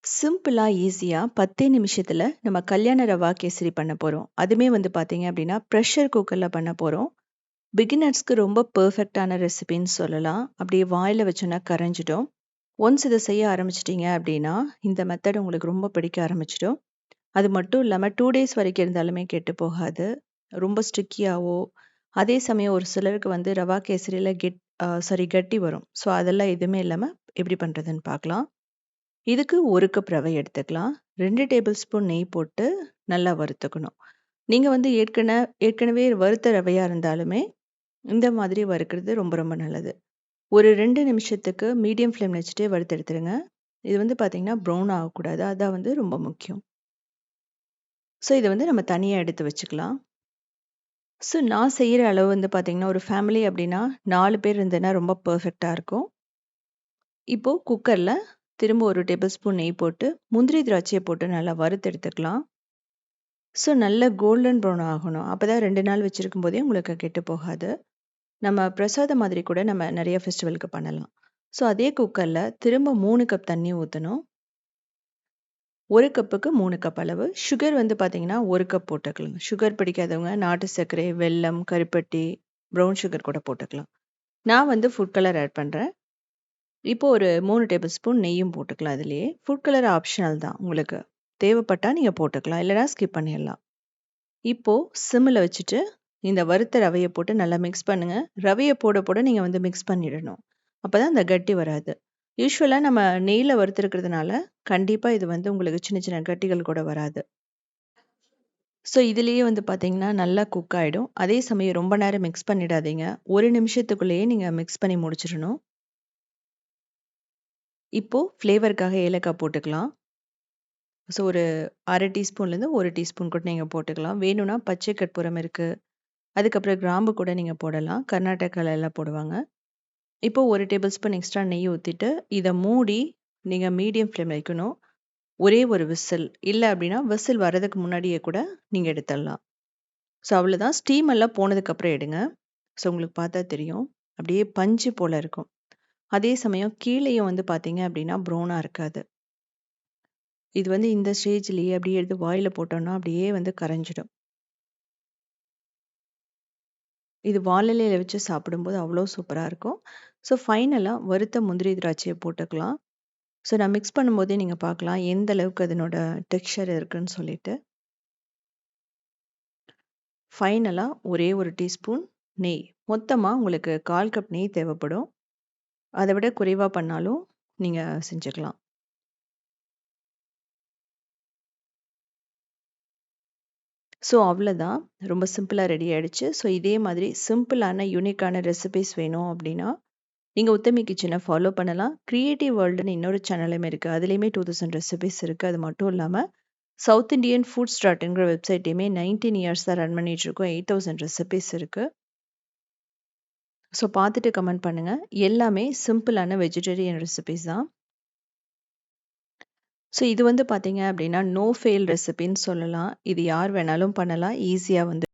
சிம்பிளா, ஈஸியா 10 நிமிஷத்துல நம்ம கல்யாண ரவா கேசரி பண்ண போறோம். அதுவுமே வந்து பார்த்தீங்க அப்படின்னா, ப்ரெஷர் குக்கர்ல பண்ண போறோம். பிகினர்ஸ்க்கு ரொம்ப பெர்ஃபெக்ட்டான ரெசிபின்னு சொல்லலாம். அப்படியே வாயில வச்சோன்னா கரைஞ்சிடும். ஒன்ஸ் இத செய்ய ஆரம்பிச்சுட்டீங்க அப்படின்னா, இந்த மெத்தட் உங்களுக்கு ரொம்ப பிடிக்க ஆரம்பிச்சிடும். அது மட்டும் இல்லாம 2 டேஸ் வரைக்கும் இருந்தாலுமே கெட்டு போகாது. ரொம்ப ஸ்டிக்கியாவோ, அதே சமயம் ஒரு சிலருக்கு வந்து ரவா கேசரியில கட்டி வரும். ஸோ அதெல்லாம் எதுவுமே இல்லாம எப்படி பண்றதுன்னு பார்க்கலாம். இதுக்கு 1 கப் ரவை எடுத்துக்கலாம். 2 டேபிள் ஸ்பூன் நெய் போட்டு நல்லா வறுத்துக்கணும். நீங்க வந்து ஏற்கனவே வறுத்த ரவையா இருந்தாலுமே, இந்த மாதிரி வறுக்கிறது ரொம்ப ரொம்ப நல்லது. ஒரு 2 நிமிஷத்துக்கு மீடியம் ஃப்ளேம்ல வச்சுட்டு வறுத்து எடுத்துருங்க. இது வந்து பார்த்தீங்கன்னா, ப்ரௌன் ஆகக்கூடாது. அதான் வந்து ரொம்ப முக்கியம். ஸோ இத வந்து நம்ம தனியா எடுத்து வச்சுக்கலாம். ஸோ நான் செய்ற அளவு வந்து பார்த்தீங்கன்னா, ஒரு ஃபேமிலி அப்படின்னா 4 பேர் இருந்ததுன்னா ரொம்ப பெர்ஃபெக்ட்டா இருக்கும். இப்போ குக்கர்ல திரும்ப 1 டேபிள் ஸ்பூன் நெய் போட்டு, முந்திரி திராட்சைய போட்டு நல்லா வறுத்து எடுத்துக்கலாம். ஸோ நல்ல கோல்டன் ப்ரௌன் ஆகணும். அப்பதான் 2 நாள் வச்சிருக்கும்போதே உங்களுக்கு கெட்டு போகாது. நம்ம பிரசாதம் மாதிரி கூட நம்ம நெறைய ஃபெஸ்டிவலுக்கு பண்ணலாம். ஸோ அதே குக்கர்ல திரும்ப 3 கப் தண்ணி ஊத்தணும். 1 கப்புக்கு 3 கப் அளவு. சுகர் வந்து பார்த்தீங்கன்னா, 1 கப் போட்டுக்கலாம். சுகர் பிடிக்காதவங்க நாட்டு சர்க்கரை, வெல்லம், கருப்பட்டி, ப்ரவுன் சுகர் கூட போட்டுக்கலாம். நான் வந்து ஃபுட் கலர் ஆட் பண்றேன். இப்போ ஒரு 3 டேபிள் ஸ்பூன் நெய்யும் போட்டுக்கலாம் அதிலேயே. ஃபுட் கலர் ஆப்ஷனல் தான் உங்களுக்கு. தேவைப்பட்டா நீங்க போட்டுக்கலாம். இல்லன்னா ஸ்கிப் பண்ணிறலாம். இப்போ சிம்ல வச்சுட்டு, இந்த வறுத்த ரவைய போட்டு நல்லா மிக்ஸ் பண்ணுங்க. ரவைய போட போட நீங்க வந்து மிக்ஸ் பண்ணிடணும். அப்பதான் அந்த கட்டி வராது. யூசுவலா நம்ம நெய்ல வறுத்துருக்கிறதுனால, கண்டிப்பா இது வந்து உங்களுக்கு சின்ன சின்ன கட்டிகள் கூட வராது. ஸோ இதுலயே வந்து பார்த்தீங்கன்னா, நல்லா குக் ஆயிடும். அதே சமயம் ரொம்ப நேரம் மிக்ஸ் பண்ணிடாதீங்க. 1 நிமிஷத்துக்குள்ளேயே நீங்க மிக்ஸ் பண்ணி முடிச்சிரணும். இப்போ ஃப்ளேவருக்காக ஏலக்காய் போட்டுக்கலாம். ஸோ ஒரு 1/2 டீஸ்பூன்லேருந்து 1 டீஸ்பூன் கூட நீங்க போட்டுக்கலாம். வேணும்னா பச்சை கற்பூரம் இருக்கு. அதுக்கப்புறம் கிராம்பு கூட நீங்க போடலாம். கர்நாடகால எல்லாம் போடுவாங்க. இப்போ 1 டேபிள் ஸ்பூன் எக்ஸ்ட்ரா நெய் ஊத்திட்டு, இத மூடி நீங்க மீடியம் ஃப்ளேம்ல வைக்கணும். ஒரே ஒரு விசில். இல்ல அப்டின்னா, விசில் வர்றதுக்கு முன்னாடியே கூட நீங்க எடுத்துடலாம். ஸோ அவ்வளோதான். ஸ்டீம் எல்லாம் போனதுக்கப்புறம் எடுங்க. ஸோ உங்களுக்கு பார்த்தா தெரியும். அப்படியே பஞ்சு போல இருக்கும். அதே சமயம் கீழேயும் வந்து பார்த்தீங்க அப்டின்னா, ப்ரௌனா இருக்காது. இது வந்து இந்த ஸ்டேஜ்லயே அப்படியே எடுத்து வாயில போட்டோம்னா, அப்படியே வந்து கரைஞ்சிடும். இது வாழலையில வச்சு சாப்பிடும்போது அவ்வளோ சூப்பரா இருக்கும். ஸோ ஃபைனலா வறுத்த முந்திரி திராட்சைய போட்டுக்கலாம். ஸோ நான் மிக்ஸ் பண்ணும்போதே நீங்க பார்க்கலாம், எந்த அளவுக்கு அதனோட டெக்ஸ்சர் இருக்குன்னு சொல்லிட்டு. ஃபைனலா ஒரே 1 டீஸ்பூன் நெய். மொத்தமா உங்களுக்கு 1/4 கப் நெய் தேவைப்படும். அத விட குறைவா பண்ணாலும் நீங்க செஞ்சுக்கலாம். ஸோ அவ்வளதான். ரொம்ப சிம்பிளா ரெடி ஆயிடுச்சு. ஸோ இதே மாதிரி சிம்பிளான, யூனிக்கான ரெசிபீஸ் வேணும் அப்படின்னா, நீங்க உத்தமி கிச்சன ஃபாலோ பண்ணலாம். கிரியேட்டிவ் வேர்ல்டுன்னு இன்னொரு சேனலும் இருக்கு. அதுலயுமே 2000 ரெசிபீஸ் இருக்கு. அது மட்டும் இல்லாம, சவுத் இண்டியன் ஃபுட்ஸ் டாட்ங்கிற வெப்சைட்டையுமே 19 இயர்ஸா ரன் பண்ணிட்டு இருக்கோம். 8000 ரெசிபீஸ் இருக்கு. ஸோ பார்த்துட்டு கமெண்ட் பண்ணுங்க. எல்லாமே சிம்பிளான வெஜிடேரியன் ரெசிபீஸ் தான். ஸோ இது வந்து பார்த்தீங்க அப்படின்னா, நோ ஃபெயில் ரெசிபின்னு சொல்லலாம். இது யார் வேணாலும் பண்ணலாம். ஈஸியா வந்து